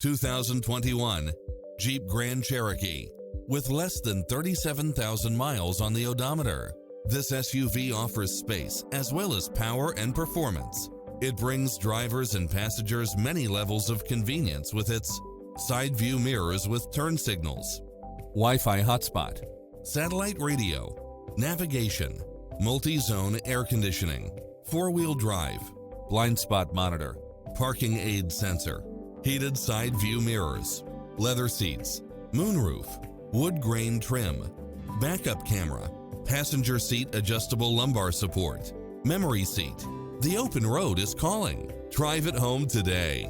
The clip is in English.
2021 Jeep Grand Cherokee. With less than 37,000 miles on the odometer, this SUV offers space as well as power and performance. It brings drivers and passengers many levels of convenience with its side view mirrors with turn signals, Wi-Fi hotspot, satellite radio, navigation, multi-zone air conditioning, four-wheel drive, blind spot monitor, parking aid sensor, heated side view mirrors, leather seats, moonroof, wood grain trim, backup camera, passenger seat adjustable lumbar support, memory seat. The open road is calling. Drive it home today.